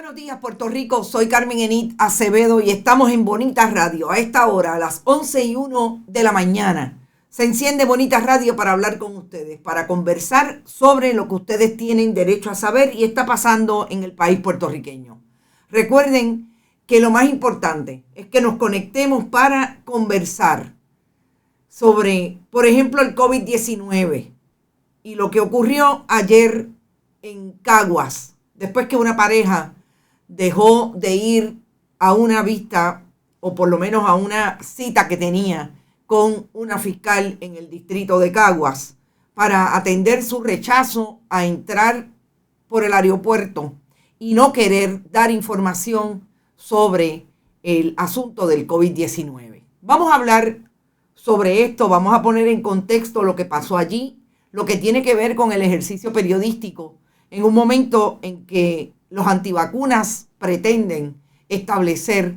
Buenos días, Puerto Rico. Soy Carmen Enid Acevedo y estamos en Bonita Radio. A esta hora, a las 11:01 de la mañana, se enciende Bonita Radio para hablar con ustedes, para conversar sobre lo que ustedes tienen derecho a saber y está pasando en el país puertorriqueño. Recuerden que lo más importante es que nos conectemos para conversar sobre, por ejemplo, el COVID-19 y lo que ocurrió ayer en Caguas, después que una pareja dejó de ir a una vista, o por lo menos a una cita que tenía con una fiscal en el distrito de Caguas, para atender su rechazo a entrar por el aeropuerto y no querer dar información sobre el asunto del COVID-19. Vamos a hablar sobre esto, vamos a poner en contexto lo que pasó allí, lo que tiene que ver con el ejercicio periodístico, en un momento en que los antivacunas pretenden establecer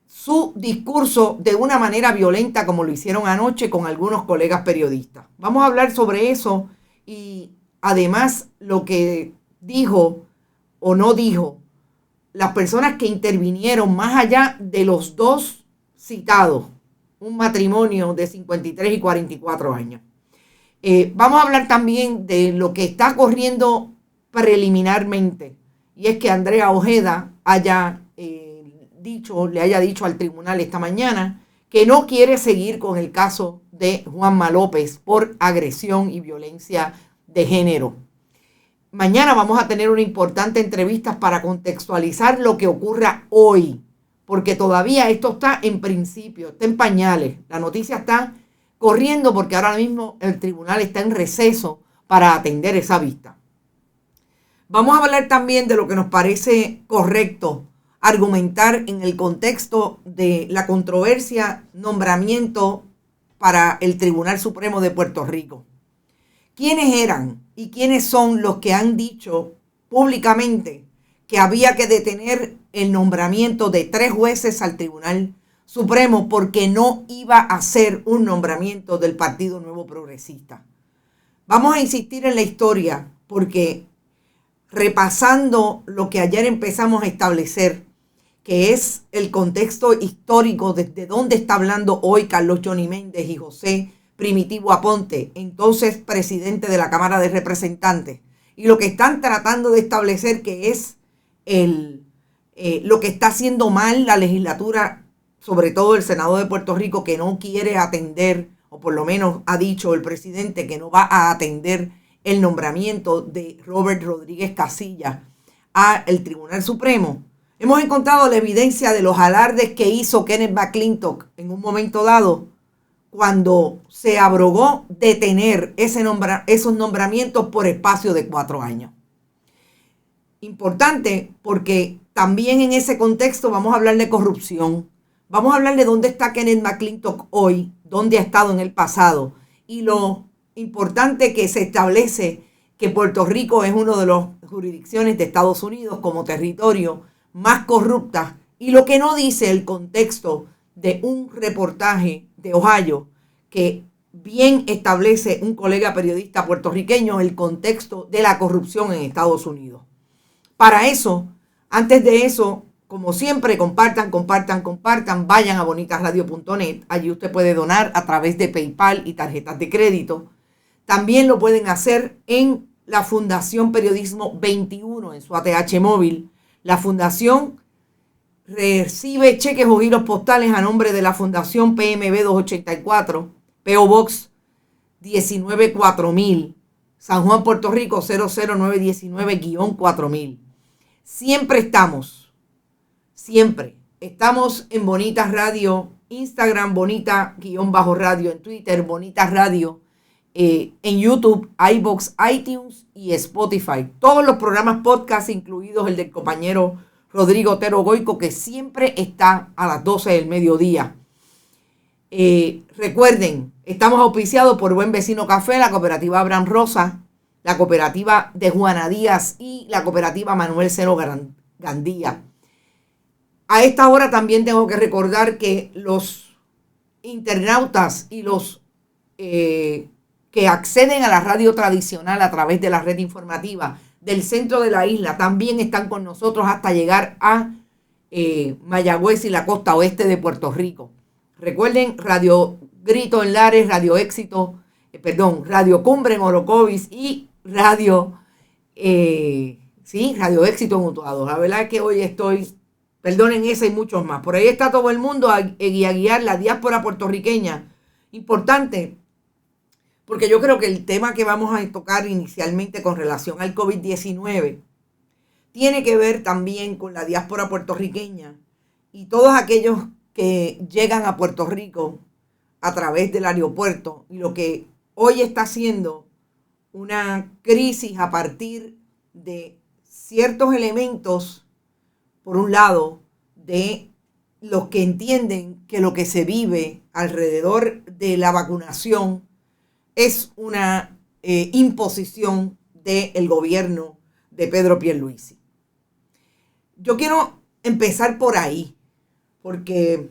su discurso de una manera violenta como lo hicieron anoche con algunos colegas periodistas. Vamos a hablar sobre eso y además lo que dijo o no dijo las personas que intervinieron más allá de los dos citados, un matrimonio de 53 y 44 años. Vamos a hablar también de lo que está corriendo preliminarmente, y es que Andrea Ojeda le haya dicho al tribunal esta mañana que no quiere seguir con el caso de Juanma López por agresión y violencia de género. Mañana vamos a tener una importante entrevista para contextualizar lo que ocurra hoy, porque todavía esto está en principio, está en pañales. La noticia está corriendo porque ahora mismo el tribunal está en receso para atender esa vista. Vamos a hablar también de lo que nos parece correcto argumentar en el contexto de la controversia nombramiento para el Tribunal Supremo de Puerto Rico. ¿Quiénes eran y quiénes son los que han dicho públicamente que había que detener el nombramiento de 3 jueces al Tribunal Supremo porque no iba a ser un nombramiento del Partido Nuevo Progresista? Vamos a insistir en la historia porque repasando lo que ayer empezamos a establecer, que es el contexto histórico desde dónde está hablando hoy Carlos Johnny Méndez y José Primitivo Aponte, entonces presidente de la Cámara de Representantes, y lo que están tratando de establecer que es lo que está haciendo mal la legislatura, sobre todo el Senado de Puerto Rico, que no quiere atender, o por lo menos ha dicho el presidente que no va a atender el nombramiento de Robert Rodríguez Casillas al Tribunal Supremo. Hemos encontrado la evidencia de los alardes que hizo Kenneth McClintock en un momento dado cuando se abrogó detener esos nombramientos por espacio de 4 años. Importante porque también en ese contexto vamos a hablar de corrupción. Vamos a hablar de dónde está Kenneth McClintock hoy, dónde ha estado en el pasado y lo importante que se establece que Puerto Rico es una de las jurisdicciones de Estados Unidos como territorio más corrupta y lo que no dice el contexto de un reportaje de Ohio que bien establece un colega periodista puertorriqueño el contexto de la corrupción en Estados Unidos. Para eso, antes de eso, como siempre, compartan, vayan a bonitasradio.net, allí usted puede donar a través de PayPal y tarjetas de crédito. También lo pueden hacer en la Fundación Periodismo 21 en su ATH móvil. La fundación recibe cheques o giros postales a nombre de la Fundación PMB 284, P.O. Box 194000, San Juan, Puerto Rico 00919-4000. Siempre estamos en Bonitas Radio, Instagram, Bonita-Radio, en Twitter, Bonitas Radio, en YouTube, iVoox, iTunes y Spotify. Todos los programas podcast, incluidos el del compañero Rodrigo Otero Goico, que siempre está a las 12 del mediodía. Recuerden, estamos auspiciados por Buen Vecino Café, la cooperativa Abraham Rosa, la cooperativa de Juana Díaz y la cooperativa Manuel Seno Gandía. A esta hora también tengo que recordar que los internautas y los que acceden a la radio tradicional a través de la red informativa del centro de la isla también están con nosotros hasta llegar a Mayagüez y la costa oeste de Puerto Rico. Recuerden, Radio Grito en Lares, Radio Éxito, Radio Cumbre en Orocovis y Radio Éxito en Utuado. La verdad es que hoy estoy, perdonen ese y muchos más. Por ahí está todo el mundo a guiar la diáspora puertorriqueña. Importante, porque yo creo que el tema que vamos a tocar inicialmente con relación al COVID-19 tiene que ver también con la diáspora puertorriqueña y todos aquellos que llegan a Puerto Rico a través del aeropuerto y lo que hoy está siendo una crisis a partir de ciertos elementos, por un lado, de los que entienden que lo que se vive alrededor de la vacunación es una imposición del gobierno de Pedro Pierluisi. Yo quiero empezar por ahí, porque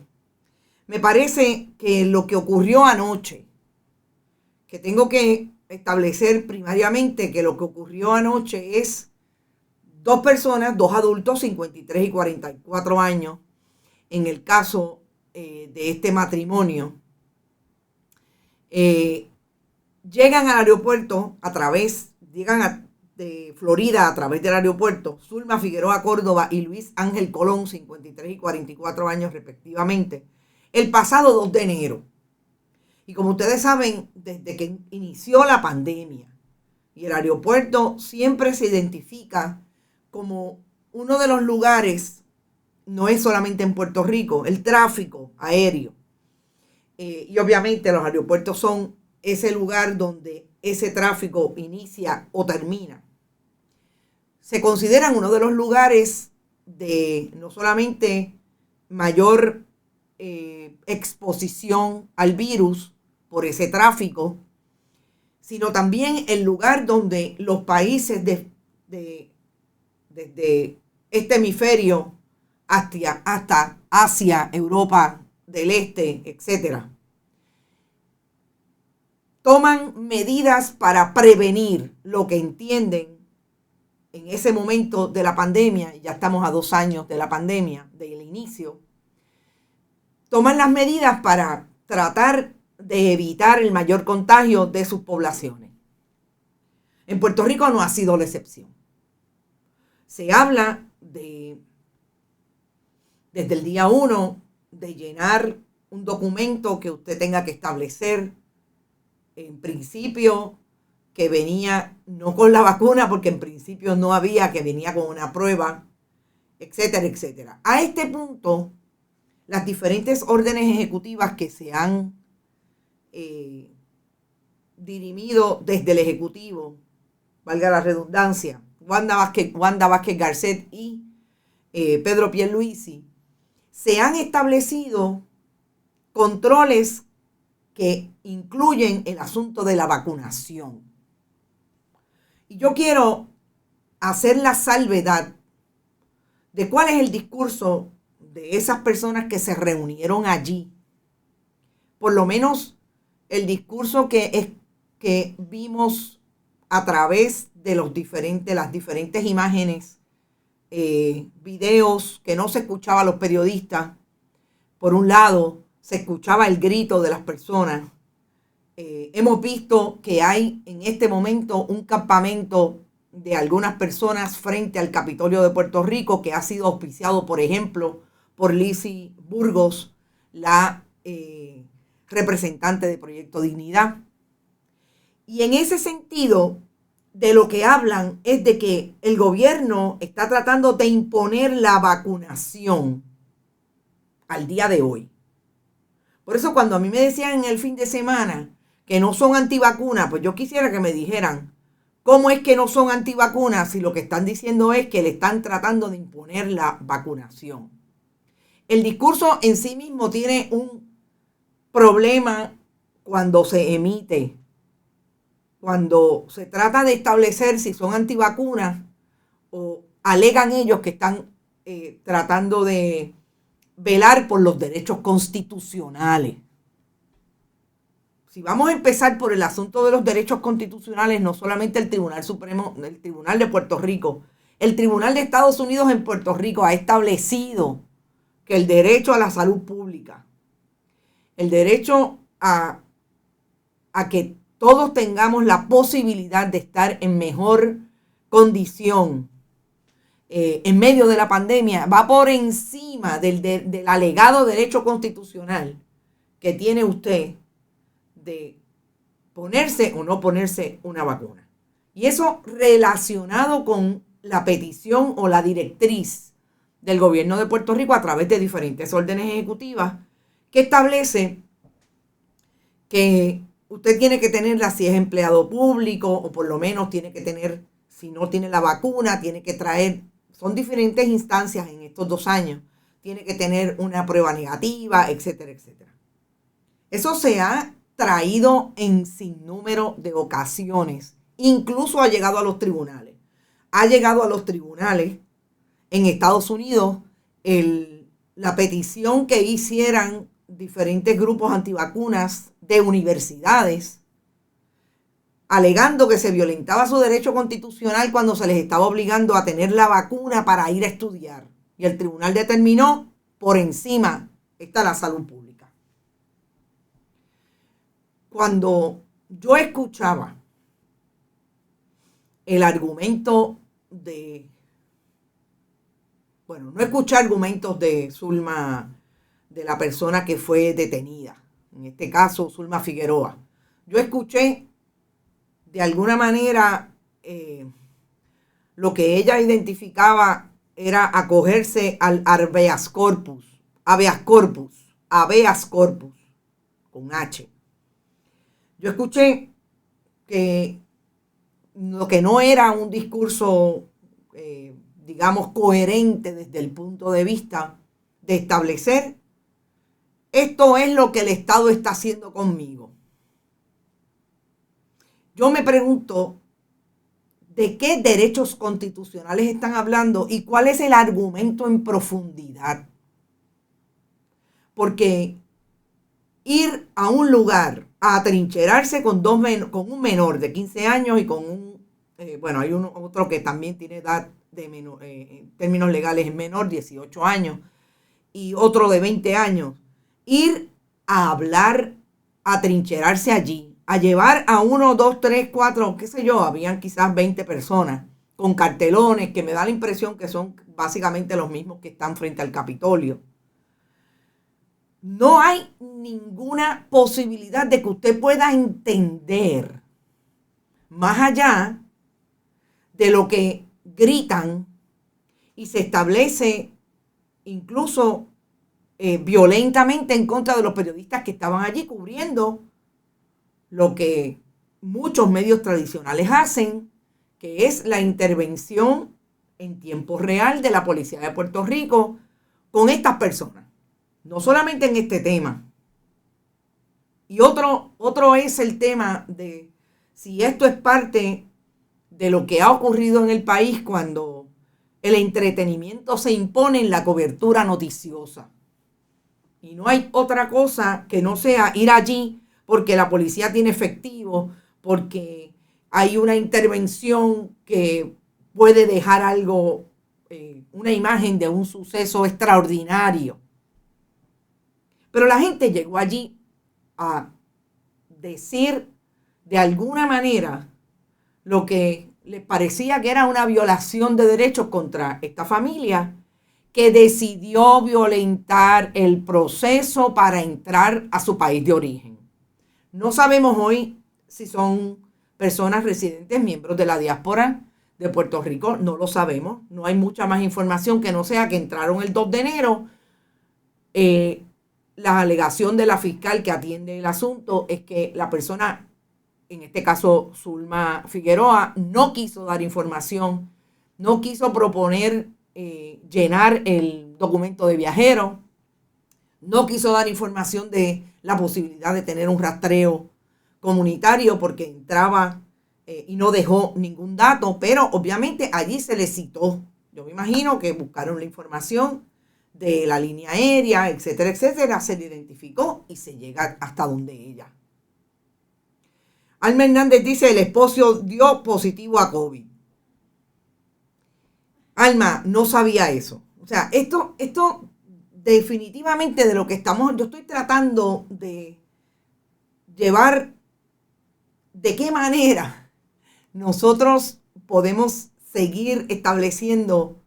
me parece que lo que ocurrió anoche, que tengo que establecer primariamente que lo que ocurrió anoche es dos personas, dos adultos, 53 y 44 años, en el caso de este matrimonio, llegan al aeropuerto de Florida a través del aeropuerto, Zulma Figueroa Córdoba y Luis Ángel Colón, 53 y 44 años respectivamente, el pasado 2 de enero. Y como ustedes saben, desde que inició la pandemia, y el aeropuerto siempre se identifica como uno de los lugares, no es solamente en Puerto Rico, el tráfico aéreo. Y obviamente los aeropuertos son ese lugar donde ese tráfico inicia o termina. Se consideran uno de los lugares de no solamente mayor exposición al virus por ese tráfico, sino también el lugar donde los países desde este hemisferio hasta Asia, Europa del Este, etcétera, toman medidas para prevenir lo que entienden en ese momento de la pandemia. Ya estamos a 2 años de la pandemia, del inicio. Toman las medidas para tratar de evitar el mayor contagio de sus poblaciones. En Puerto Rico no ha sido la excepción. Se habla desde el día 1 de llenar un documento que usted tenga que establecer, en principio, que venía no con la vacuna, porque en principio no había, que venía con una prueba, etcétera, etcétera. A este punto, las diferentes órdenes ejecutivas que se han dirimido desde el Ejecutivo, valga la redundancia, Wanda Vázquez Garcet y Pedro Pierluisi, se han establecido controles que incluyen el asunto de la vacunación. Y yo quiero hacer la salvedad de cuál es el discurso de esas personas que se reunieron allí. Por lo menos el discurso que vimos a través de las diferentes imágenes, videos que no se escuchaba a los periodistas. Por un lado, se escuchaba el grito de las personas. Hemos visto que hay en este momento un campamento de algunas personas frente al Capitolio de Puerto Rico que ha sido auspiciado, por ejemplo, por Lizzy Burgos, la representante de Proyecto Dignidad. Y en ese sentido, de lo que hablan es de que el gobierno está tratando de imponer la vacunación al día de hoy. Por eso cuando a mí me decían en el fin de semana que no son antivacunas, pues yo quisiera que me dijeran cómo es que no son antivacunas si lo que están diciendo es que le están tratando de imponer la vacunación. El discurso en sí mismo tiene un problema cuando se emite, cuando se trata de establecer si son antivacunas o alegan ellos que están tratando de velar por los derechos constitucionales. si vamos a empezar por el asunto de los derechos constitucionales, no solamente el Tribunal Supremo, el Tribunal de Puerto Rico, el Tribunal de Estados Unidos en Puerto Rico ha establecido que el derecho a la salud pública, el derecho a que todos tengamos la posibilidad de estar en mejor condición en medio de la pandemia, va por encima del alegado derecho constitucional que tiene usted de ponerse o no ponerse una vacuna. Y eso relacionado con la petición o la directriz del gobierno de Puerto Rico a través de diferentes órdenes ejecutivas que establece que usted tiene que tenerla si es empleado público o por lo menos tiene que tener, si no tiene la vacuna, tiene que traer, son diferentes instancias en estos 2 años, tiene que tener una prueba negativa, etcétera, etcétera. Eso se ha traído en sinnúmero de ocasiones, incluso ha llegado a los tribunales. Ha llegado a los tribunales en Estados Unidos la petición que hicieran diferentes grupos antivacunas de universidades, alegando que se violentaba su derecho constitucional cuando se les estaba obligando a tener la vacuna para ir a estudiar. Y el tribunal determinó, por encima está la salud pública. Cuando yo escuchaba el argumento no escuché argumentos de Zulma, de la persona que fue detenida, en este caso Zulma Figueroa. Yo escuché de alguna manera lo que ella identificaba era acogerse al habeas corpus, con H. Yo escuché que lo que no era un discurso, digamos, coherente desde el punto de vista de establecer esto es lo que el Estado está haciendo conmigo. Yo me pregunto de qué derechos constitucionales están hablando y cuál es el argumento en profundidad. Porque ir a un lugar a atrincherarse con un menor de 15 años y con hay otro que también tiene edad de menor, en términos legales es menor, 18 años, y otro de 20 años. Ir a hablar, a atrincherarse allí, a llevar a 1, 2, 3, 4, qué sé yo, habían quizás 20 personas con cartelones que me da la impresión que son básicamente los mismos que están frente al Capitolio. No hay ninguna posibilidad de que usted pueda entender más allá de lo que gritan y se establece incluso violentamente en contra de los periodistas que estaban allí cubriendo lo que muchos medios tradicionales hacen, que es la intervención en tiempo real de la Policía de Puerto Rico con estas personas. No solamente en este tema. Y otro es el tema de si esto es parte de lo que ha ocurrido en el país cuando el entretenimiento se impone en la cobertura noticiosa. Y no hay otra cosa que no sea ir allí porque la policía tiene efectivo, porque hay una intervención que puede dejar algo, una imagen de un suceso extraordinario. Pero la gente llegó allí a decir de alguna manera lo que les parecía que era una violación de derechos contra esta familia que decidió violentar el proceso para entrar a su país de origen. No sabemos hoy si son personas residentes, miembros de la diáspora de Puerto Rico, no lo sabemos. No hay mucha más información que no sea que entraron el 2 de enero. La alegación de la fiscal que atiende el asunto es que la persona, en este caso Zulma Figueroa, no quiso dar información, no quiso proponer llenar el documento de viajero, no quiso dar información de la posibilidad de tener un rastreo comunitario porque entraba y no dejó ningún dato, pero obviamente allí se le citó. Yo me imagino que buscaron la información de la línea aérea, etcétera, etcétera, se le identificó y se llega hasta donde ella. Alma Hernández dice, el esposo dio positivo a COVID. Alma, no sabía eso. O sea, esto definitivamente de lo que yo estoy tratando de llevar, de qué manera nosotros podemos seguir estableciendo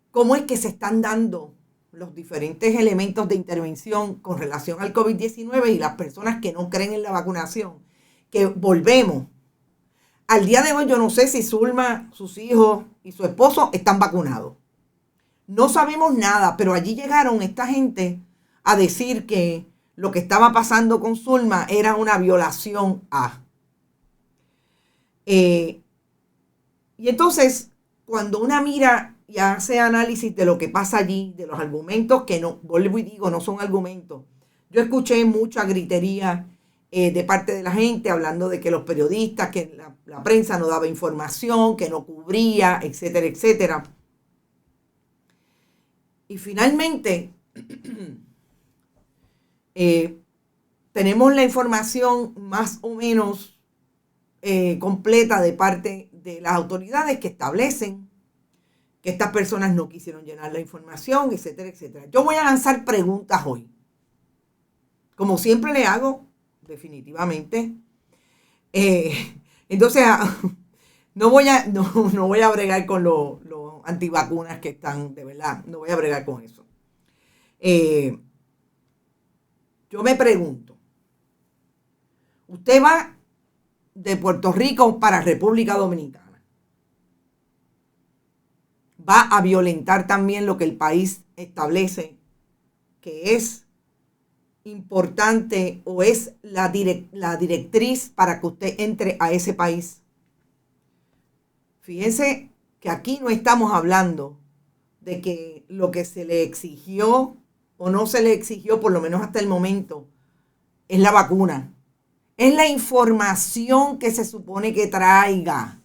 cómo es que se están dando los diferentes elementos de intervención con relación al COVID-19 y las personas que no creen en la vacunación, que volvemos. Al día de hoy yo no sé si Zulma, sus hijos y su esposo están vacunados. No sabemos nada, pero allí llegaron esta gente a decir que lo que estaba pasando con Zulma era una violación a. Y entonces, cuando una mira y hace análisis de lo que pasa allí, de los argumentos que no, vuelvo y digo, no son argumentos. Yo escuché mucha gritería de parte de la gente hablando de que los periodistas, que la prensa no daba información, que no cubría, etcétera, etcétera. Y finalmente, tenemos la información más o menos completa de parte de las autoridades que establecen que estas personas no quisieron llenar la información, etcétera, etcétera. Yo voy a lanzar preguntas hoy. Como siempre le hago, definitivamente. Entonces, no voy a bregar con los antivacunas que están, de verdad, no voy a bregar con eso. Yo me pregunto, usted va de Puerto Rico para República Dominicana. Va a violentar también lo que el país establece que es importante o es la directriz para que usted entre a ese país. Fíjense que aquí no estamos hablando de que lo que se le exigió o no se le exigió, por lo menos hasta el momento, es la vacuna. Es la información que se supone que traiga.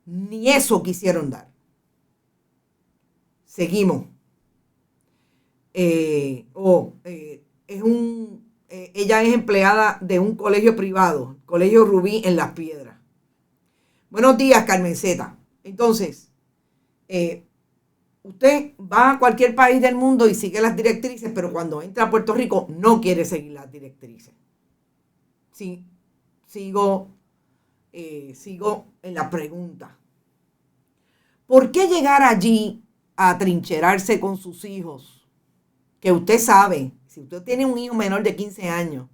Ni eso quisieron dar. Seguimos. Ella es empleada de un colegio privado, Colegio Rubí en Las Piedras. Buenos días, Carmenceta. Entonces, usted va a cualquier país del mundo y sigue las directrices, pero cuando entra a Puerto Rico no quiere seguir las directrices. Sí, sigo en la pregunta. ¿Por qué llegar allí a atrincherarse con sus hijos? Que usted sabe, si usted tiene un hijo menor de 15 años,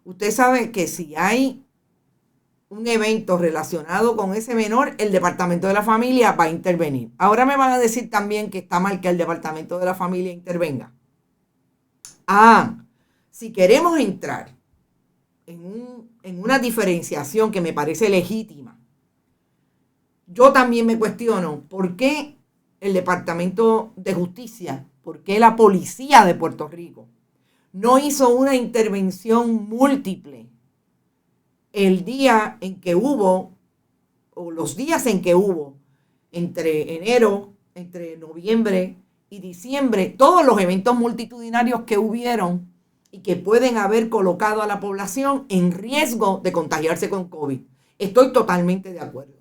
usted sabe que si hay un evento relacionado con ese menor, el Departamento de la Familia va a intervenir. Ahora me van a decir también que está mal que el Departamento de la Familia intervenga. Si queremos entrar en una diferenciación que me parece legítima, yo también me cuestiono por qué el Departamento de Justicia, por qué la Policía de Puerto Rico no hizo una intervención múltiple el día en que hubo, o los días en que hubo, entre enero, entre noviembre y diciembre, todos los eventos multitudinarios que hubieron y que pueden haber colocado a la población en riesgo de contagiarse con COVID. Estoy totalmente de acuerdo.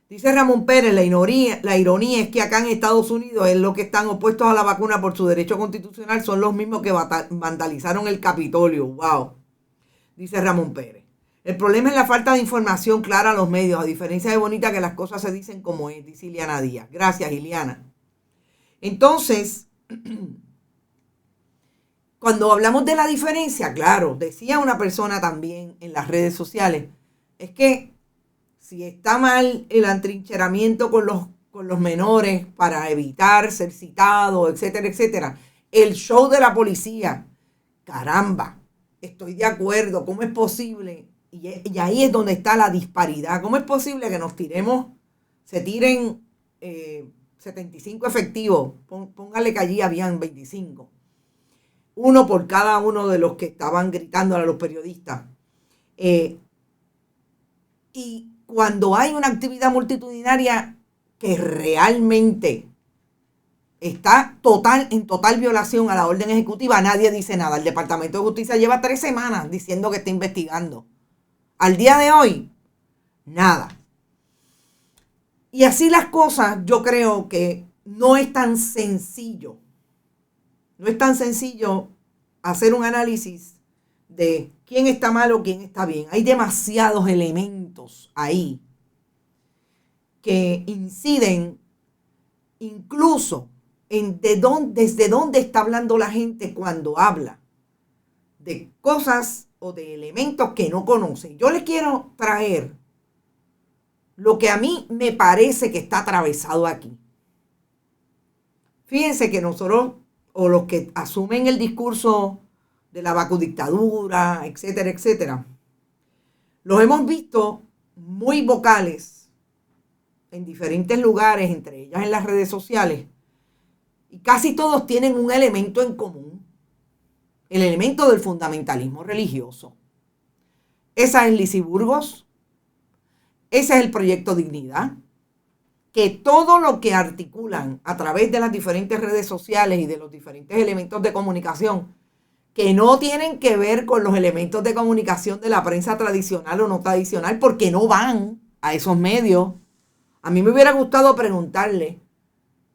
Dice Ramón Pérez, la ironía es que acá en Estados Unidos es lo que están opuestos a la vacuna por su derecho constitucional, son los mismos que vandalizaron el Capitolio. Wow. Dice Ramón Pérez. El problema es la falta de información clara a los medios, a diferencia de Bonita que las cosas se dicen como es, dice Ileana Díaz. Gracias, Ileana. Entonces, cuando hablamos de la diferencia, claro, decía una persona también en las redes sociales, es que si está mal el atrincheramiento con los menores para evitar ser citado, etcétera, etcétera, el show de la policía, caramba, estoy de acuerdo, ¿cómo es posible? Y ahí es donde está la disparidad. ¿Cómo es posible que se tiren 75 efectivos? Póngale que allí habían 25. Uno por cada uno de los que estaban gritando a los periodistas. Y cuando hay una actividad multitudinaria que realmente está en total violación a la orden ejecutiva. Nadie dice nada. El Departamento de Justicia lleva 3 semanas diciendo que está investigando. Al día de hoy, nada. Y así las cosas, yo creo que no es tan sencillo. No es tan sencillo hacer un análisis de quién está mal o quién está bien. Hay demasiados elementos ahí que inciden incluso en desde dónde está hablando la gente cuando habla de cosas o de elementos que no conocen. Yo les quiero traer lo que a mí me parece que está atravesado aquí. Fíjense que nosotros, o los que asumen el discurso de la vacudictadura, etcétera, etcétera, los hemos visto muy vocales en diferentes lugares, entre ellas en las redes sociales, y casi todos tienen un elemento en común, el elemento del fundamentalismo religioso. Esa es Lizy Burgos, ese es el Proyecto Dignidad, que todo lo que articulan a través de las diferentes redes sociales y de los diferentes elementos de comunicación, que no tienen que ver con los elementos de comunicación de la prensa tradicional o no tradicional, porque no van a esos medios. A mí me hubiera gustado preguntarle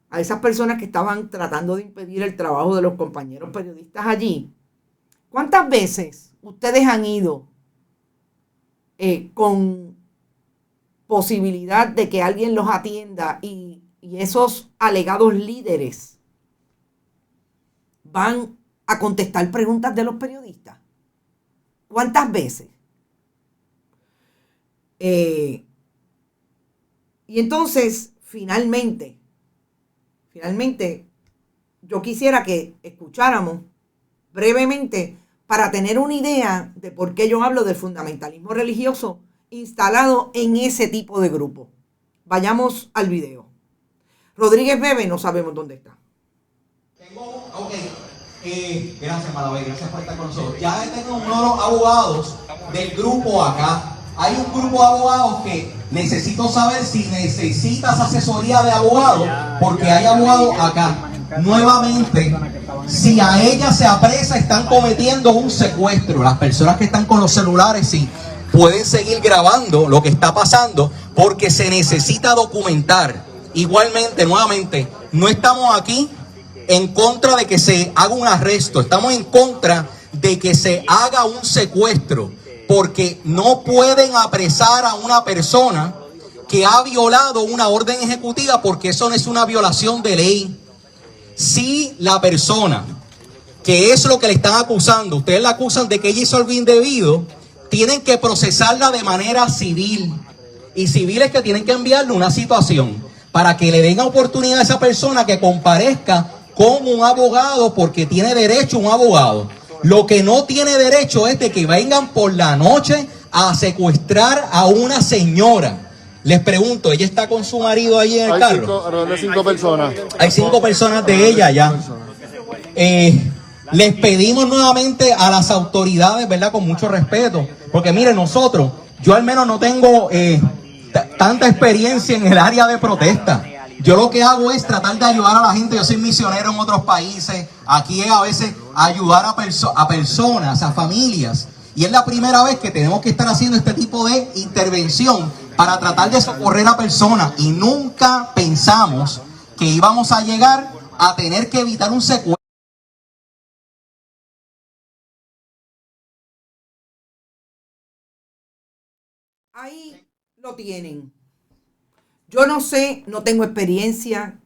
a esas personas que estaban tratando de impedir el trabajo de los compañeros periodistas allí, ¿cuántas veces ustedes han ido con posibilidad de que alguien los atienda y esos alegados líderes van a contestar preguntas de los periodistas? ¿Cuántas veces? Y entonces, finalmente, yo quisiera que escucháramos brevemente para tener una idea de por qué yo hablo del fundamentalismo religioso instalado en ese tipo de grupo. Vayamos al video. Rodríguez Bebe, no sabemos dónde está. Gracias, Marabel, gracias por estar con nosotros. Ya tengo uno de los abogados del grupo acá. Hay un grupo de abogados que necesito saber si necesitas asesoría de abogado, porque hay abogados acá. Nuevamente, si a ella se apresa, están cometiendo un secuestro. Las personas que están con los celulares, sí, pueden seguir grabando lo que está pasando, porque se necesita documentar. Igualmente, nuevamente, no estamos aquí en contra de que se haga un arresto, estamos en contra de que se haga un secuestro, porque no pueden apresar a una persona que ha violado una orden ejecutiva, porque eso no es una violación de ley. Si la persona, que es lo que le están acusando, ustedes la acusan de que ella hizo algo indebido, tienen que procesarla de manera civil, y civil es que tienen que enviarle una situación para que le den oportunidad a esa persona que comparezca con un abogado, porque tiene derecho a un abogado. Lo que no tiene derecho es de que vengan por la noche a secuestrar a una señora. Les pregunto, ¿ella está con su marido ahí en el carro? Hay 5 personas. Hay 5 personas de ella ya. Les pedimos nuevamente a las autoridades, ¿verdad? Con mucho respeto. Porque miren, yo al menos no tengo tanta experiencia en el área de protesta. Yo lo que hago es tratar de ayudar a la gente. Yo soy misionero en otros países. Aquí es a veces ayudar a personas, a familias. Y es la primera vez que tenemos que estar haciendo este tipo de intervención para tratar de socorrer a personas. Y nunca pensamos que íbamos a llegar a tener que evitar un secuestro. Ahí lo tienen. Yo no sé, no tengo experiencia.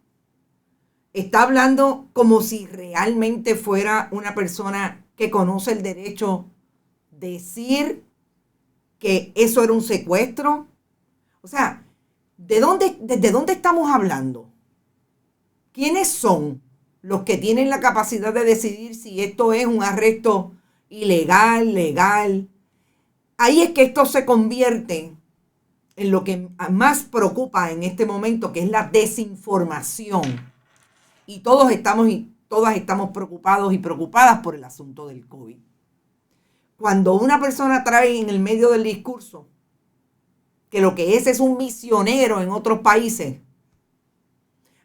Está hablando como si realmente fuera una persona que conoce el derecho. Decir que eso era un secuestro. O sea, ¿desde dónde estamos hablando? ¿Quiénes son los que tienen la capacidad de decidir si esto es un arresto ilegal, legal? Ahí es que esto se convierte en lo que más preocupa en este momento, que es la desinformación. Y todos estamos y todas estamos preocupados y preocupadas por el asunto del COVID. Cuando una persona trae en el medio del discurso que lo que es un misionero en otros países,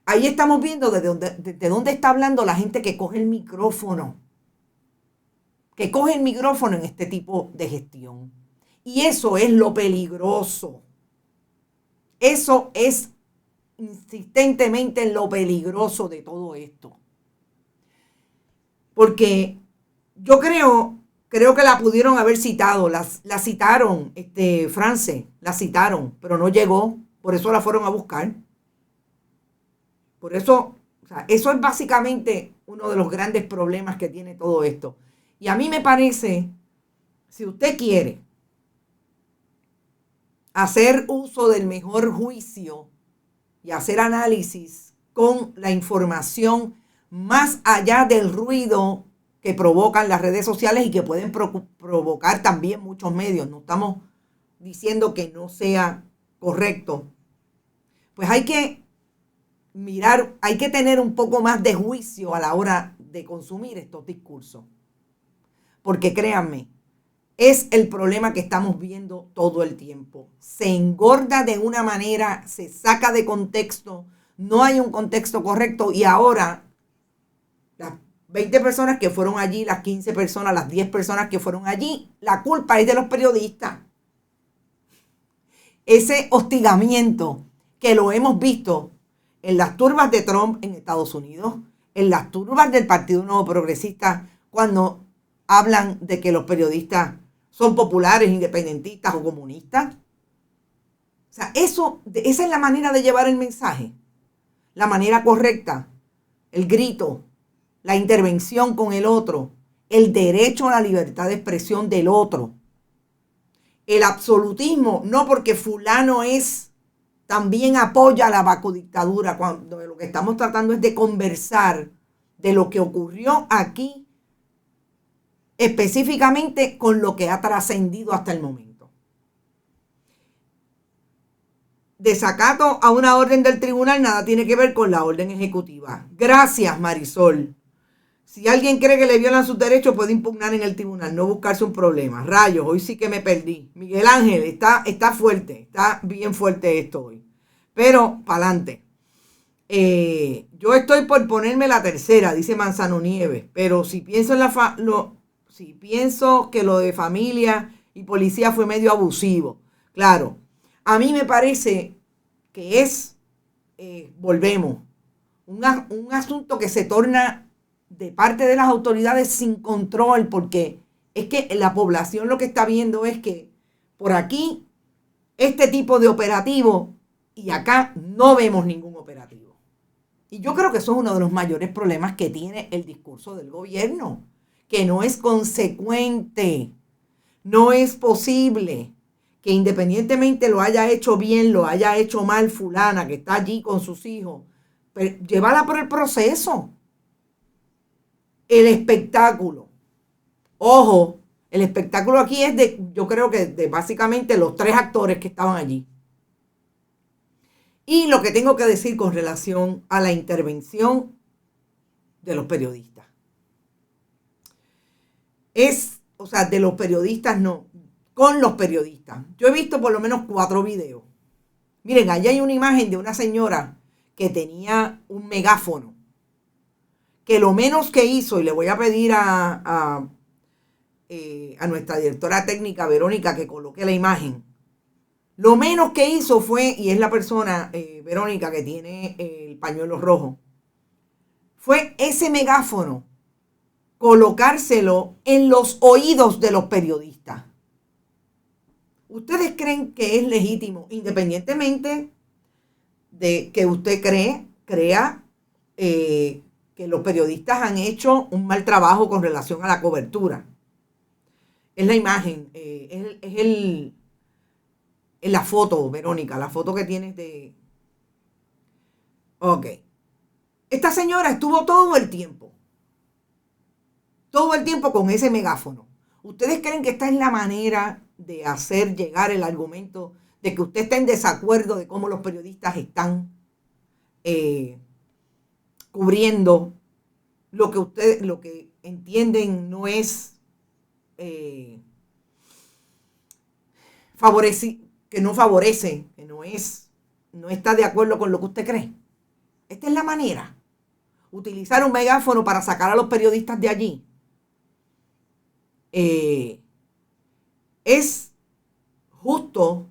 Ahí estamos viendo de dónde está hablando la gente que coge el micrófono. Que coge el micrófono en este tipo de gestión. Y eso es lo peligroso. Eso es insistentemente lo peligroso de todo esto. Porque yo creo que la pudieron haber citado, la citaron, France, la citaron, pero no llegó, por eso la fueron a buscar. Por eso, o sea, eso es básicamente uno de los grandes problemas que tiene todo esto. Y a mí me parece, si usted quiere hacer uso del mejor juicio y hacer análisis con la información más allá del ruido que provocan las redes sociales y que pueden provocar también muchos medios. No estamos diciendo que no sea correcto. Pues hay que mirar, hay que tener un poco más de juicio a la hora de consumir estos discursos. Porque créanme, es el problema que estamos viendo todo el tiempo. Se engorda de una manera, se saca de contexto, no hay un contexto correcto y ahora las 20 personas que fueron allí, las 15 personas, las 10 personas que fueron allí, la culpa es de los periodistas. Ese hostigamiento que lo hemos visto en las turbas de Trump en Estados Unidos, en las turbas del Partido Nuevo Progresista, cuando hablan de que los periodistas son populares, independentistas o comunistas. O sea, esa es la manera de llevar el mensaje. La manera correcta, el grito, la intervención con el otro, el derecho a la libertad de expresión del otro. El absolutismo, no porque fulano también apoya la vacudictadura, cuando lo que estamos tratando es de conversar de lo que ocurrió aquí, específicamente con lo que ha trascendido hasta el momento. Desacato a una orden del tribunal nada tiene que ver con la orden ejecutiva. Gracias, Marisol. Si alguien cree que le violan sus derechos, puede impugnar en el tribunal, no buscarse un problema. Rayos, hoy sí que me perdí. Miguel Ángel, está fuerte, está bien fuerte esto hoy. Pero, para adelante. Yo estoy por ponerme la tercera, dice Manzano Nieves, pero si pienso si pienso que lo de familia y policía fue medio abusivo. Claro, a mí me parece que volvemos, un asunto que se torna de parte de las autoridades sin control, porque es que la población lo que está viendo es que por aquí este tipo de operativo y acá no vemos ningún operativo. Y yo creo que eso es uno de los mayores problemas que tiene el discurso del gobierno, que no es consecuente. No es posible que independientemente lo haya hecho bien, lo haya hecho mal fulana que está allí con sus hijos, pero llévala por el proceso. El espectáculo. Ojo, el espectáculo aquí es yo creo que de básicamente los 3 actores que estaban allí. Y lo que tengo que decir con relación a la intervención de los periodistas. O sea, de los periodistas no, con los periodistas. Yo he visto por lo menos 4 videos. Miren, allá hay una imagen de una señora que tenía un megáfono, que lo menos que hizo, y le voy a pedir a nuestra directora técnica, Verónica, que coloque la imagen. Lo menos que hizo fue, y es la persona, Verónica, que tiene el pañuelo rojo, fue ese megáfono, colocárselo en los oídos de los periodistas. ¿Ustedes creen que es legítimo, independientemente de que usted crea que los periodistas han hecho un mal trabajo con relación a la cobertura? Es la imagen, es la foto, Verónica, la foto que tienes de... Ok. Esta señora estuvo todo el tiempo con ese megáfono. ¿Ustedes creen que esta es la manera de hacer llegar el argumento de que usted está en desacuerdo de cómo los periodistas están cubriendo lo que entienden no es que no favorece, que no está de acuerdo con lo que usted cree? Esta es la manera. Utilizar un megáfono para sacar a los periodistas de allí. Es justo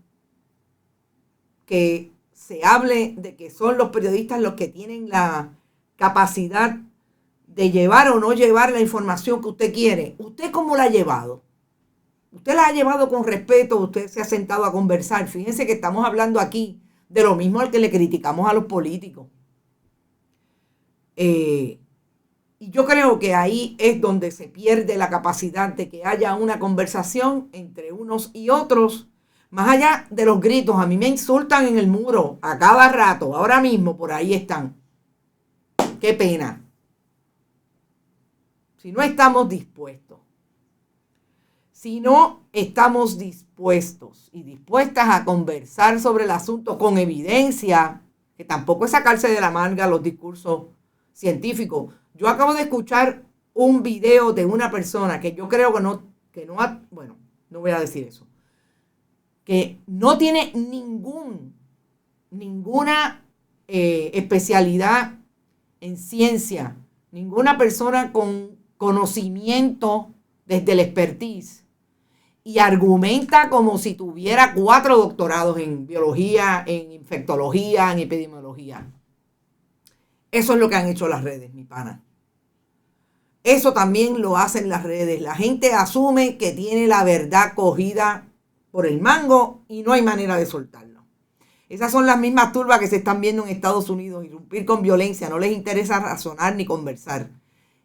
que se hable de que son los periodistas los que tienen la capacidad de llevar o no llevar la información que usted quiere. ¿Usted cómo la ha llevado? Usted la ha llevado con respeto, usted se ha sentado a conversar. Fíjense que estamos hablando aquí de lo mismo al que le criticamos a los políticos. Y yo creo que ahí es donde se pierde la capacidad de que haya una conversación entre unos y otros, más allá de los gritos. A mí me insultan en el muro a cada rato, ahora mismo por ahí están. Qué pena. Si no estamos dispuestos y dispuestas a conversar sobre el asunto con evidencia, que tampoco es sacarse de la manga los discursos científicos. Yo acabo de escuchar un video de una persona que yo creo no voy a decir eso, que no tiene ninguna especialidad en ciencia, ninguna persona con conocimiento desde el expertise, y argumenta como si tuviera 4 doctorados en biología, en infectología, en epidemiología. Eso es lo que han hecho las redes, mi pana. Eso también lo hacen las redes. La gente asume que tiene la verdad cogida por el mango y no hay manera de soltarlo. Esas son las mismas turbas que se están viendo en Estados Unidos, irrumpir con violencia. No les interesa razonar ni conversar.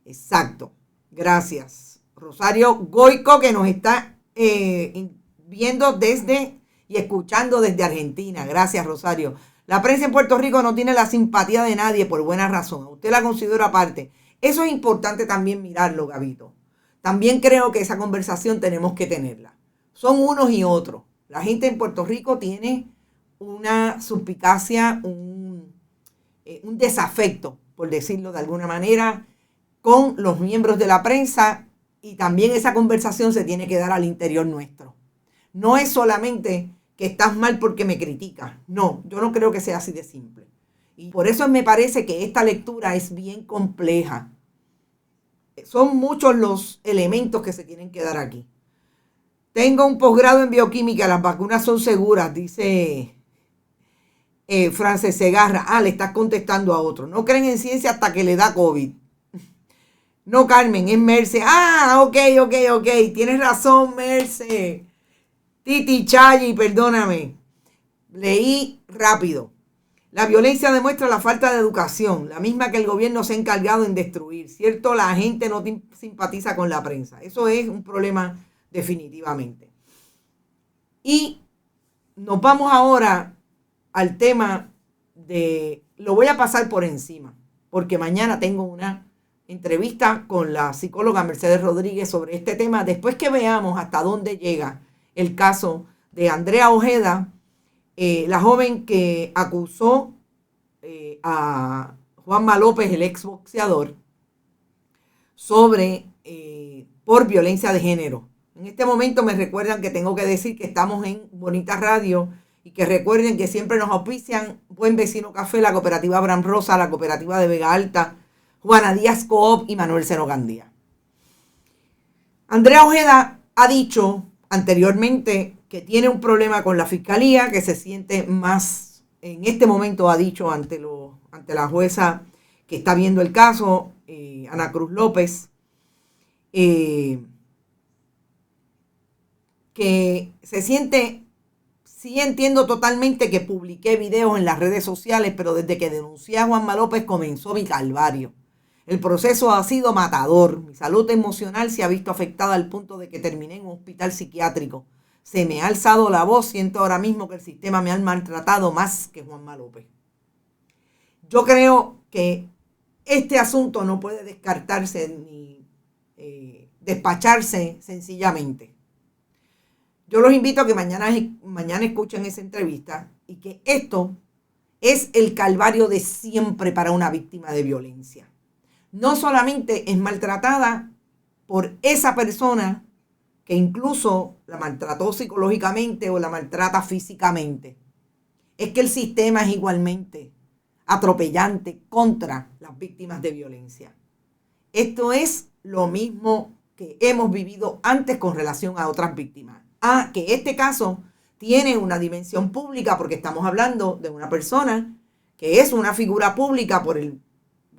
Exacto. Gracias. Rosario Goico, que nos está viendo desde y escuchando desde Argentina. Gracias, Rosario. La prensa en Puerto Rico no tiene la simpatía de nadie por buena razón. Usted la considera aparte. Eso es importante también mirarlo, Gabito. También creo que esa conversación tenemos que tenerla. Son unos y otros. La gente en Puerto Rico tiene una suspicacia, un desafecto, por decirlo de alguna manera, con los miembros de la prensa, y también esa conversación se tiene que dar al interior nuestro. No es solamente que estás mal porque me criticas. No, yo no creo que sea así de simple. Y por eso me parece que esta lectura es bien compleja. Son muchos los elementos que se tienen que dar aquí. Tengo un posgrado en bioquímica, las vacunas son seguras, dice Frances Segarra. Le estás contestando a otro. No creen en ciencia hasta que le da COVID. No, Carmen, es Merce. Ok. Tienes razón, Merce. Titi Chayi, perdóname. Leí rápido. La violencia demuestra la falta de educación, la misma que el gobierno se ha encargado en destruir. Cierto, la gente no simpatiza con la prensa. Eso es un problema definitivamente. Y nos vamos ahora al tema lo voy a pasar por encima, porque mañana tengo una entrevista con la psicóloga Mercedes Rodríguez sobre este tema, después que veamos hasta dónde llega el caso de Andrea Ojeda, la joven que acusó a Juanma López, el exboxeador, por violencia de género. En este momento me recuerdan que tengo que decir que estamos en Bonita Radio y que recuerden que siempre nos auspician Buen Vecino Café, la cooperativa Abraham Rosa, la cooperativa de Vega Alta, Juana Díaz Coop y Manuel Seno Gandía. Andrea Ojeda ha dicho anteriormente que tiene un problema con la fiscalía, que se siente más, en este momento ha dicho ante la jueza que está viendo el caso, Ana Cruz López, que se siente, sí entiendo totalmente que publiqué videos en las redes sociales, pero desde que denuncié a Juanma López comenzó mi calvario. El proceso ha sido matador. Mi salud emocional se ha visto afectada al punto de que terminé en un hospital psiquiátrico. Se me ha alzado la voz. Siento ahora mismo que el sistema me ha maltratado más que Juanma López. Yo creo que este asunto no puede descartarse ni despacharse sencillamente. Yo los invito a que mañana escuchen esa entrevista y que esto es el calvario de siempre para una víctima de violencia. No solamente es maltratada por esa persona que incluso la maltrató psicológicamente o la maltrata físicamente. Es que el sistema es igualmente atropellante contra las víctimas de violencia. Esto es lo mismo que hemos vivido antes con relación a otras víctimas. Que este caso tiene una dimensión pública porque estamos hablando de una persona que es una figura pública por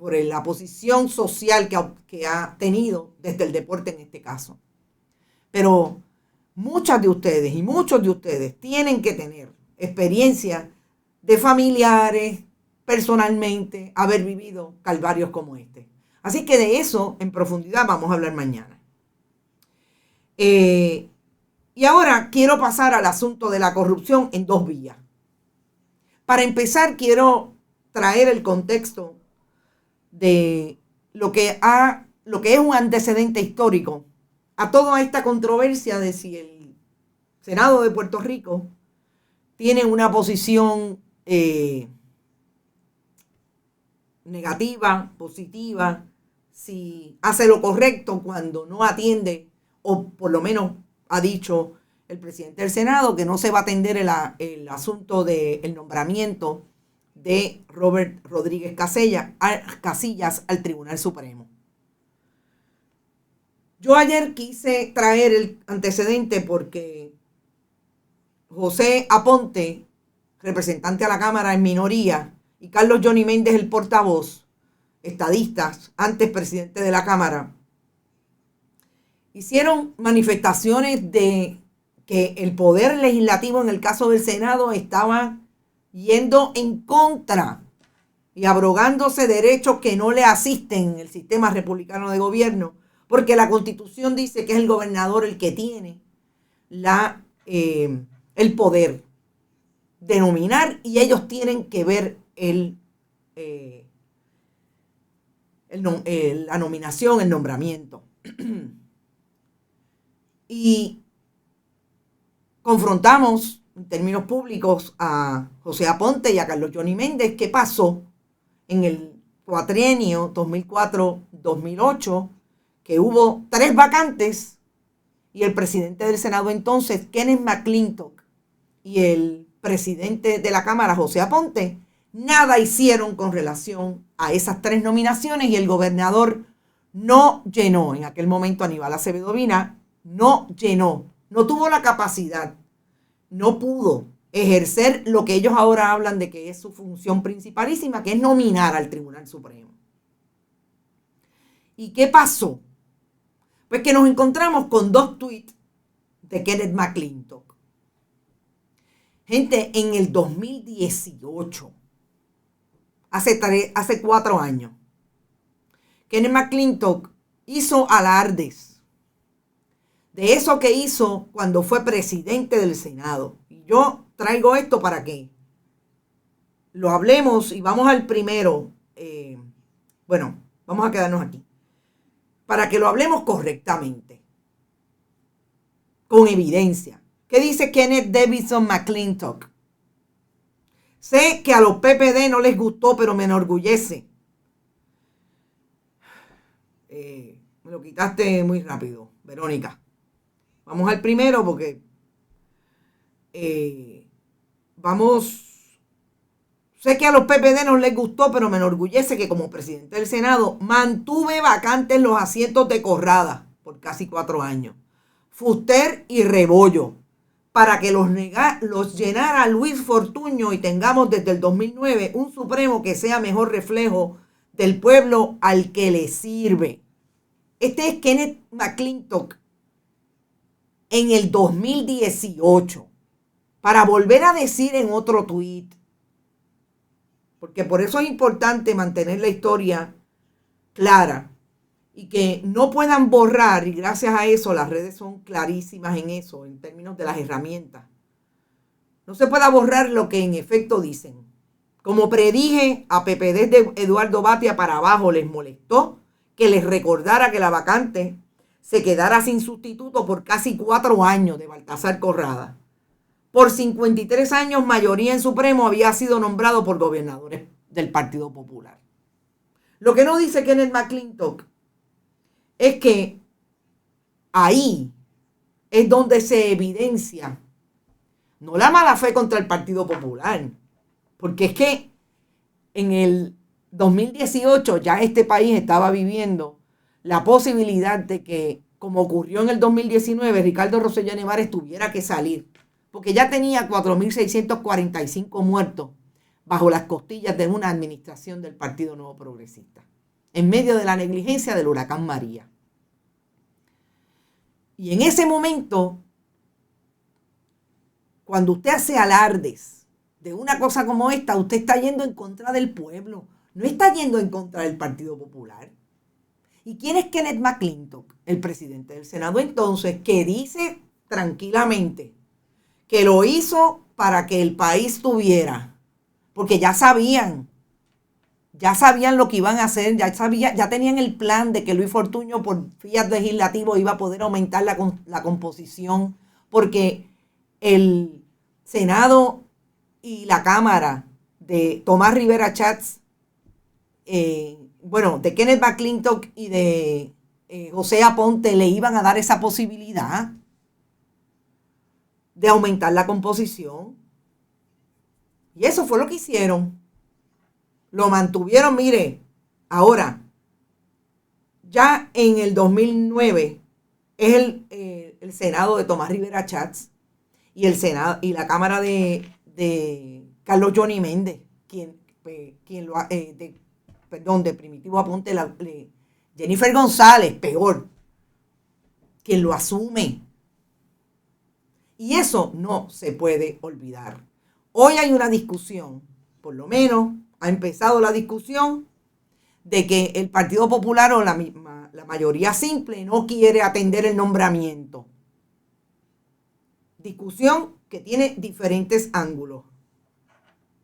la posición social que ha tenido desde el deporte en este caso. Pero muchas de ustedes y muchos de ustedes tienen que tener experiencia de familiares, personalmente, haber vivido calvarios como este. Así que de eso en profundidad vamos a hablar mañana. Y ahora quiero pasar al asunto de la corrupción en dos vías. Para empezar, quiero traer el contexto de lo que es un antecedente histórico a toda esta controversia de si el Senado de Puerto Rico tiene una posición negativa, positiva, si hace lo correcto cuando no atiende, o por lo menos ha dicho el presidente del Senado que no se va a atender el asunto del nombramiento de Robert Rodríguez Casillas al Tribunal Supremo. Yo ayer quise traer el antecedente porque José Aponte, representante a la Cámara en minoría, y Carlos Johnny Méndez, el portavoz, estadistas, antes presidente de la Cámara, hicieron manifestaciones de que el poder legislativo en el caso del Senado estaba yendo en contra y abrogándose derechos que no le asisten en el sistema republicano de gobierno, porque la Constitución dice que es el gobernador el que tiene el poder de nominar y ellos tienen que ver la nominación, el nombramiento. Y confrontamos en términos públicos a José Aponte y a Carlos Johnny Méndez. ¿Qué pasó en el cuatrienio 2004-2008? Que hubo 3 vacantes y el presidente del Senado entonces, Kenneth McClintock, y el presidente de la Cámara, José Aponte, nada hicieron con relación a esas 3 nominaciones y el gobernador no llenó, en aquel momento Aníbal Acevedo Vina, no llenó, no tuvo la capacidad, no pudo ejercer lo que ellos ahora hablan de que es su función principalísima, que es nominar al Tribunal Supremo. ¿Y qué pasó? Pues que nos encontramos con 2 tweets de Kenneth McClintock. Gente, en el 2018, hace 4 años, Kenneth McClintock hizo alardes de eso que hizo cuando fue presidente del Senado. Y yo traigo esto para que lo hablemos y vamos al primero. Vamos a quedarnos aquí. Para que lo hablemos correctamente, con evidencia. ¿Qué dice Kenneth Davidson McClintock? Sé que a los PPD no les gustó, pero me enorgullece. Me lo quitaste muy rápido, Verónica. Vamos al primero porque sé que a los PPD no les gustó, pero me enorgullece que como presidente del Senado mantuve vacantes los asientos de Corrada por casi 4 años. Fuster y Rebollo, para que los llenara Luis Fortuño y tengamos desde el 2009 un Supremo que sea mejor reflejo del pueblo al que le sirve. Este es Kenneth McClintock en el 2018, para volver a decir en otro tuit, porque por eso es importante mantener la historia clara y que no puedan borrar, y gracias a eso las redes son clarísimas en eso, en términos de las herramientas. No se pueda borrar lo que en efecto dicen. Como predije, a PPD de Eduardo Batia para abajo les molestó que les recordara que la vacante se quedara sin sustituto por casi 4 años de Baltasar Corrada. Por 53 años, mayoría en Supremo había sido nombrado por gobernadores del Partido Popular. Lo que no dice Kenneth McClintock es que ahí es donde se evidencia no la mala fe contra el Partido Popular, porque es que en el 2018 ya este país estaba viviendo la posibilidad de que, como ocurrió en el 2019, Ricardo Rosselló Nevares tuviera que salir, porque ya tenía 4.645 muertos bajo las costillas de una administración del Partido Nuevo Progresista, en medio de la negligencia del huracán María. Y en ese momento, cuando usted hace alardes de una cosa como esta, usted está yendo en contra del pueblo, no está yendo en contra del Partido Popular. ¿Y quién es Kenneth McClintock? El presidente del Senado entonces, que dice tranquilamente que lo hizo para que el país tuviera, porque ya sabían lo que iban a hacer, ya tenían el plan de que Luis Fortuño por fiat legislativo iba a poder aumentar la composición, porque el Senado y la Cámara de Tomás Rivera Chats, de Kenneth McClintock y de José Aponte le iban a dar esa posibilidad de aumentar la composición. Y eso fue lo que hicieron. Lo mantuvieron, mire, ahora, ya en el 2009 es el Senado de Tomás Rivera Chats y el Senado y la Cámara de Carlos Johnny Méndez, de Primitivo Aponte, Jennifer González, peor, quien lo asume. Y eso no se puede olvidar. Hoy hay una discusión, por lo menos ha empezado la discusión de que el Partido Popular o la mayoría simple no quiere atender el nombramiento. Discusión que tiene diferentes ángulos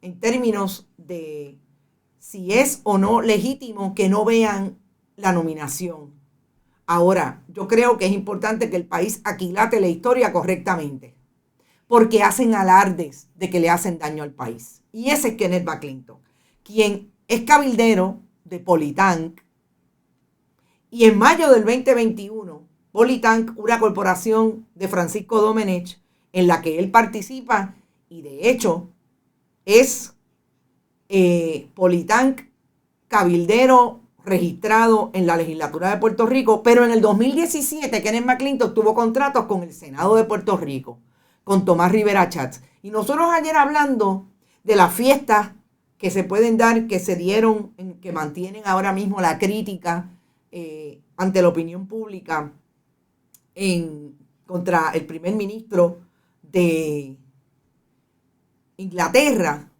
en términos de si es o no legítimo que no vean la nominación. Ahora, yo creo que es importante que el país aquilate la historia correctamente, porque hacen alardes de que le hacen daño al país. Y ese es Kenneth McClintock, quien es cabildero de Politank. Y en mayo del 2021, Politank, una corporación de Francisco Domenech, en la que él participa, y de hecho es Politank cabildero registrado en la legislatura de Puerto Rico, pero en el 2017 Kenneth McClintock tuvo contratos con el Senado de Puerto Rico, con Tomás Rivera Chats. Y nosotros ayer hablando de las fiestas que se pueden dar, que se dieron, que mantienen ahora mismo la crítica ante la opinión pública contra el primer ministro de Inglaterra.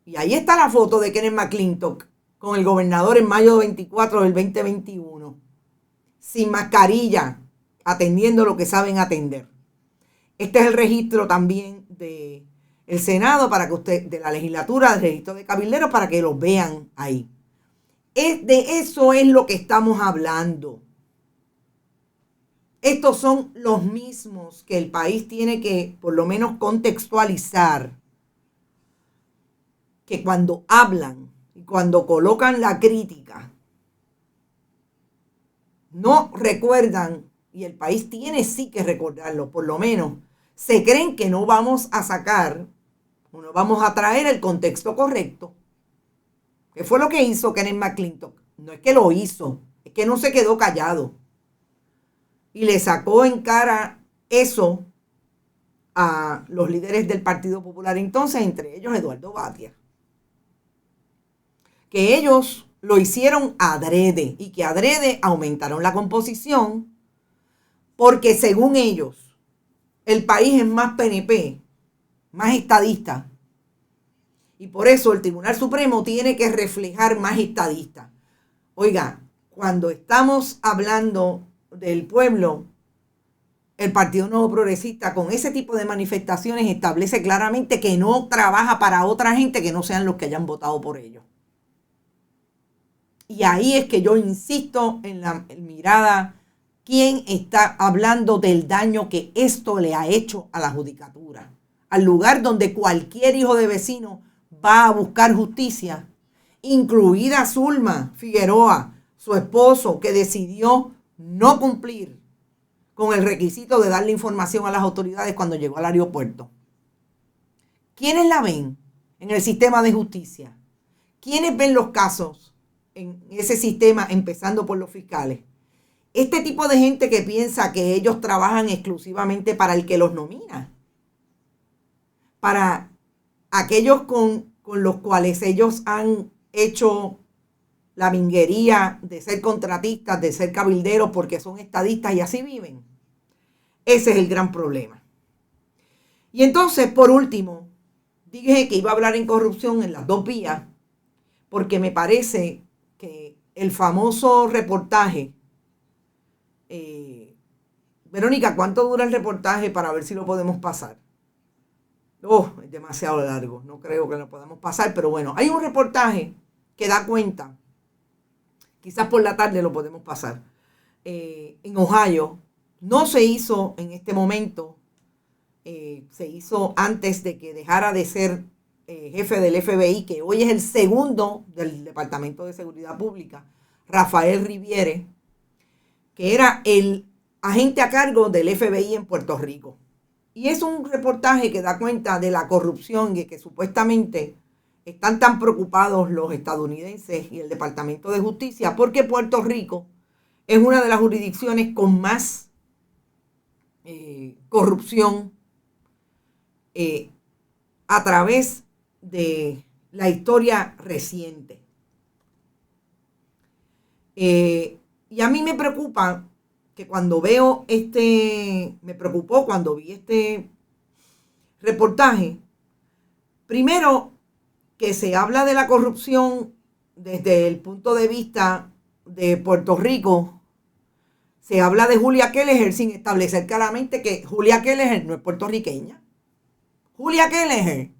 Y ahí está la foto de Kenneth McClintock con el gobernador en mayo 24 del 2021, sin mascarilla, atendiendo lo que saben atender. Este es el registro también del Senado, para que de la legislatura, del registro de cabilderos, para que los vean ahí. De eso es lo que estamos hablando. Estos son los mismos que el país tiene que, por lo menos, contextualizar, que cuando hablan y cuando colocan la crítica, no recuerdan, y el país tiene sí que recordarlo, por lo menos, se creen que no vamos a sacar, o no vamos a traer el contexto correcto. ¿Qué fue lo que hizo Kenneth McClintock? No es que lo hizo, es que no se quedó callado. Y le sacó en cara eso a los líderes del Partido Popular entonces, entre ellos Eduardo Batia. Que ellos lo hicieron adrede y que adrede aumentaron la composición porque según ellos el país es más PNP, más estadista, y por eso el Tribunal Supremo tiene que reflejar más estadista. Oiga, cuando estamos hablando del pueblo, el Partido Nuevo Progresista con ese tipo de manifestaciones establece claramente que no trabaja para otra gente que no sean los que hayan votado por ellos. Y ahí es que yo insisto en la mirada, ¿quién está hablando del daño que esto le ha hecho a la judicatura? Al lugar donde cualquier hijo de vecino va a buscar justicia, incluida Zulma Figueroa, su esposo, que decidió no cumplir con el requisito de darle información a las autoridades cuando llegó al aeropuerto. ¿Quiénes la ven? en el sistema de justicia? ¿Quiénes ven los casos en ese sistema, empezando por los fiscales? Este tipo de gente que piensa que ellos trabajan exclusivamente para el que los nomina, para aquellos con los cuales ellos han hecho la vinguería de ser contratistas, de ser cabilderos porque son estadistas y así viven. Ese es el gran problema. Y entonces, por último, dije que iba a hablar en corrupción en las dos vías, porque me parece que el famoso reportaje, Verónica, ¿cuánto dura el reportaje para ver si lo podemos pasar? Es demasiado largo, no creo que lo podamos pasar, pero bueno, hay un reportaje que da cuenta, quizás por la tarde lo podemos pasar, en Ohio. No se hizo en este momento, se hizo antes de que dejara de ser jefe del FBI, que hoy es el segundo del Departamento de Seguridad Pública, Rafael Riviere, que era el agente a cargo del FBI en Puerto Rico. Y es un reportaje que da cuenta de la corrupción y que supuestamente están tan preocupados los estadounidenses y el Departamento de Justicia porque Puerto Rico es una de las jurisdicciones con más corrupción a través de la historia reciente. Y a mí me preocupa que cuando me preocupó cuando vi este reportaje, primero que se habla de la corrupción desde el punto de vista de Puerto Rico, se habla de Julia Kelleher sin establecer claramente que Julia Kelleher no es puertorriqueña. Julia Kelleher,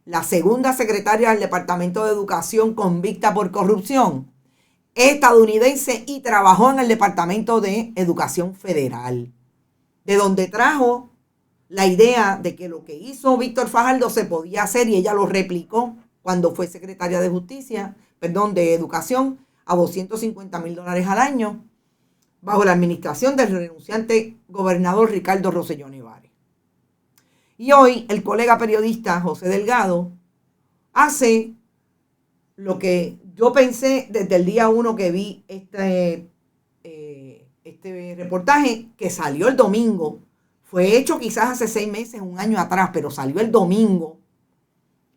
la segunda secretaria del Departamento de Educación convicta por corrupción, estadounidense y trabajó en el Departamento de Educación Federal, de donde trajo la idea de que lo que hizo Víctor Fajardo se podía hacer y ella lo replicó cuando fue secretaria de de Educación a $250,000 al año bajo la administración del renunciante gobernador Ricardo Rosselló Nevares. Y hoy el colega periodista José Delgado hace lo que yo pensé desde el día 1 que vi este reportaje, que salió el domingo. Fue hecho quizás hace 6 meses, un año atrás, pero salió el domingo,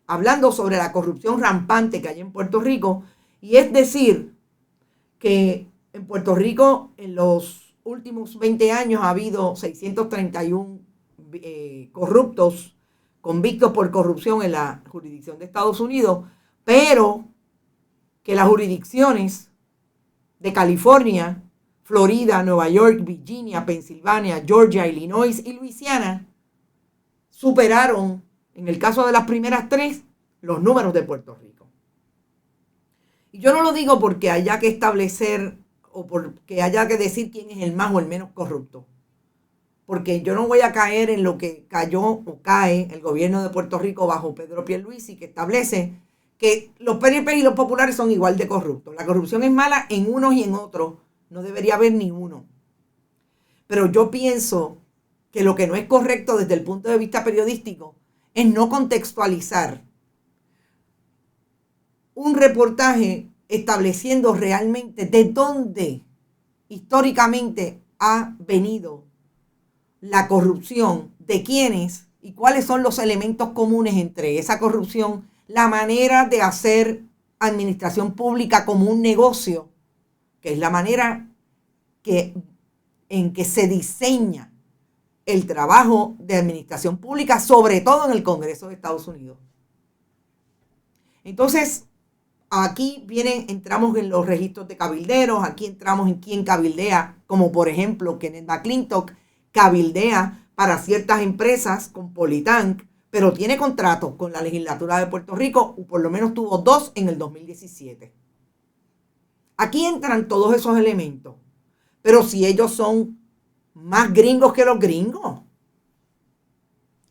hablando sobre la corrupción rampante que hay en Puerto Rico. Y es decir, que en Puerto Rico en los últimos 20 años ha habido 631 corruptos convictos por corrupción en la jurisdicción de Estados Unidos, pero que las jurisdicciones de California, Florida, Nueva York, Virginia, Pensilvania, Georgia, Illinois y Luisiana superaron, en el caso de las primeras 3, los números de Puerto Rico. Y yo no lo digo porque haya que establecer o porque haya que decir quién es el más o el menos corrupto, porque yo no voy a caer en lo que cayó o cae el gobierno de Puerto Rico bajo Pedro Pierluisi, que establece que los PNP y los populares son igual de corruptos. La corrupción es mala en unos y en otros. No debería haber ni uno. Pero yo pienso que lo que no es correcto desde el punto de vista periodístico es no contextualizar un reportaje estableciendo realmente de dónde históricamente ha venido la corrupción, de quiénes y cuáles son los elementos comunes entre esa corrupción, la manera de hacer administración pública como un negocio, que es la manera en que se diseña el trabajo de administración pública, sobre todo en el Congreso de Estados Unidos. Entonces, aquí entramos en los registros de cabilderos, aquí entramos en quién cabildea, como por ejemplo Kenneth McClintock cabildea para ciertas empresas con Politank, pero tiene contratos con la legislatura de Puerto Rico, o por lo menos tuvo 2 en el 2017. Aquí entran todos esos elementos, pero si ellos son más gringos que los gringos,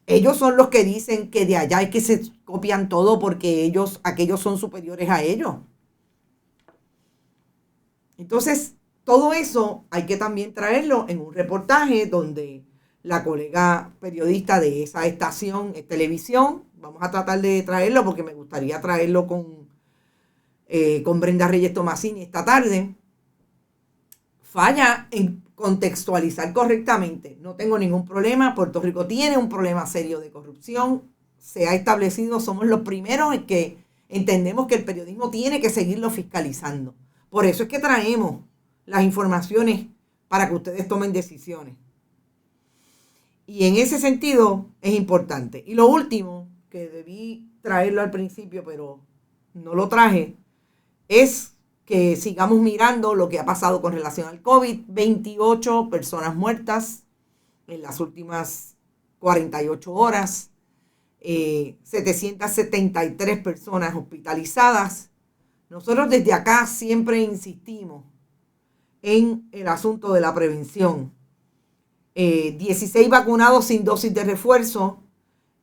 ellos son los que dicen que de allá es que se copian todo porque aquellos son superiores a ellos. Entonces, todo eso hay que también traerlo en un reportaje donde la colega periodista de esa estación, televisión. Vamos a tratar de traerlo porque me gustaría traerlo con Brenda Reyes Tomasini esta tarde. Falla en contextualizar correctamente. No tengo ningún problema. Puerto Rico tiene un problema serio de corrupción. Se ha establecido, somos los primeros en que entendemos que el periodismo tiene que seguirlo fiscalizando. Por eso es que traemos las informaciones para que ustedes tomen decisiones. Y en ese sentido es importante. Y lo último, que debí traerlo al principio, pero no lo traje, es que sigamos mirando lo que ha pasado con relación al COVID. 28 personas muertas en las últimas 48 horas. 773 personas hospitalizadas. Nosotros desde acá siempre insistimos en el asunto de la prevención. 16 vacunados sin dosis de refuerzo.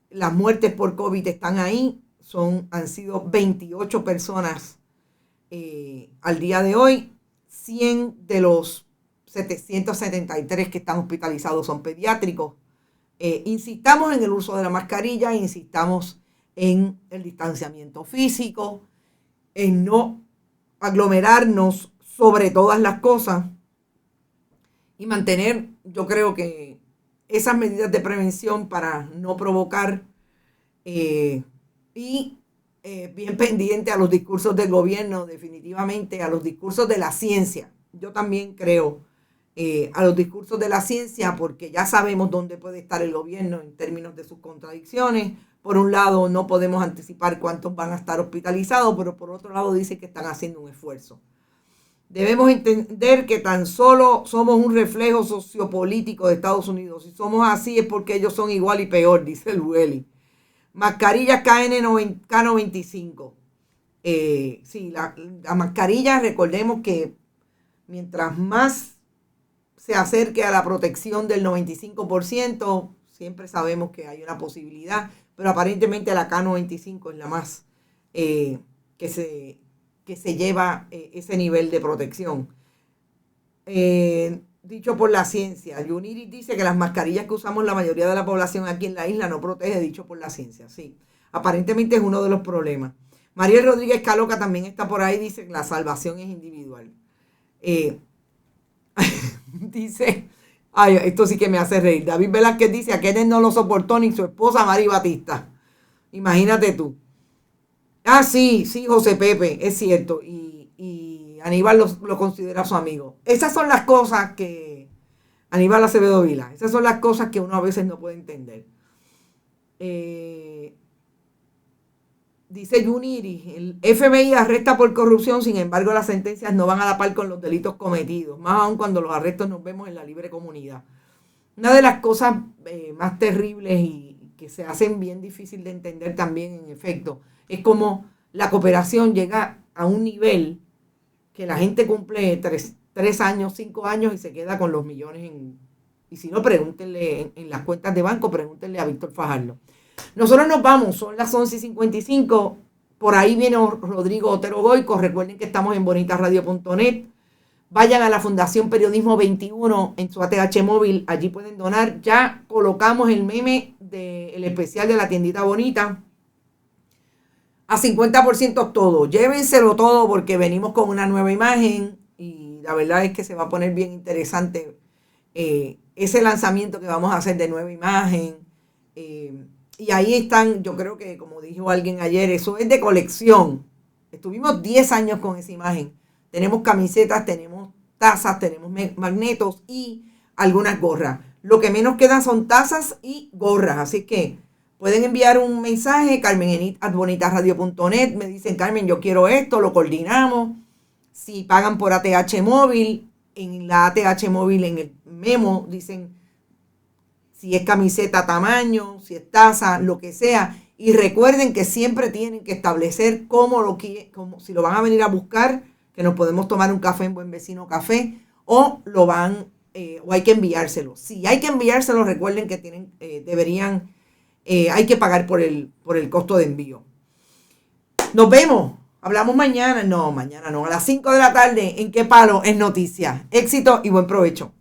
Las muertes por COVID están ahí. Han sido 28 personas al día de hoy. 100 de los 773 que están hospitalizados son pediátricos. Insistamos en el uso de la mascarilla, insistamos en el distanciamiento físico, en no aglomerarnos sobre todas las cosas y mantener, yo creo que esas medidas de prevención para no provocar bien pendiente a los discursos del gobierno, definitivamente a los discursos de la ciencia. Yo también creo a los discursos de la ciencia porque ya sabemos dónde puede estar el gobierno en términos de sus contradicciones. Por un lado, no podemos anticipar cuántos van a estar hospitalizados, pero por otro lado dice que están haciendo un esfuerzo. Debemos entender que tan solo somos un reflejo sociopolítico de Estados Unidos. Si somos así es porque ellos son igual y peor, dice el Welly. Mascarillas K95. Sí, la mascarilla, recordemos que mientras más se acerque a la protección del 95%, siempre sabemos que hay una posibilidad, pero aparentemente la K95 es la más que se lleva ese nivel de protección. Dicho por la ciencia, Yuniris dice que las mascarillas que usamos la mayoría de la población aquí en la isla no protege, dicho por la ciencia. Sí, aparentemente es uno de los problemas. Mariel Rodríguez Caloca también está por ahí, dice que la salvación es individual. Dice, ay, esto sí que me hace reír. David Velázquez dice, a Kenneth no lo soportó ni su esposa Mari Batista. Imagínate tú. Ah, sí, José Pepe, es cierto. Y Aníbal lo considera su amigo. Esas son las cosas que Aníbal Acevedo Vila, esas son las cosas que uno a veces no puede entender. Dice Yuniri, el FBI arresta por corrupción, sin embargo las sentencias no van a la par con los delitos cometidos, más aún cuando los arrestos nos vemos en la libre comunidad. Una de las cosas más terribles y que se hacen bien difícil de entender también, en efecto, es como la cooperación llega a un nivel que la gente cumple 3 años, 5 años y se queda con los millones. Y si no, pregúntenle en las cuentas de banco, pregúntenle a Víctor Fajardo. Nosotros nos vamos, son las 11:55. Por ahí viene Rodrigo Otero Goico. Recuerden que estamos en bonitasradio.net. Vayan a la Fundación Periodismo 21 en su ATH móvil. Allí pueden donar. Ya colocamos el meme del especial de la tiendita bonita. A 50% todo. Llévenselo todo porque venimos con una nueva imagen. Y la verdad es que se va a poner bien interesante ese lanzamiento que vamos a hacer de nueva imagen. Y ahí están, yo creo que como dijo alguien ayer, eso es de colección. Estuvimos 10 años con esa imagen. Tenemos camisetas, tenemos tazas, tenemos magnetos y algunas gorras. Lo que menos quedan son tazas y gorras. Así que pueden enviar un mensaje, carmenenit@bonitasradio.net. Me dicen, Carmen, yo quiero esto, lo coordinamos. Si pagan por ATH móvil, en la ATH móvil, en el memo, dicen si es camiseta tamaño, si es taza, lo que sea. Y recuerden que siempre tienen que establecer cómo si lo van a venir a buscar, que nos podemos tomar un café en Buen Vecino Café, o o hay que enviárselo. Si hay que enviárselo, recuerden que hay que pagar por el costo de envío. Nos vemos. Hablamos mañana. No, mañana no. A las 5 de la tarde. ¿En qué palo? Es noticia. Éxito y buen provecho.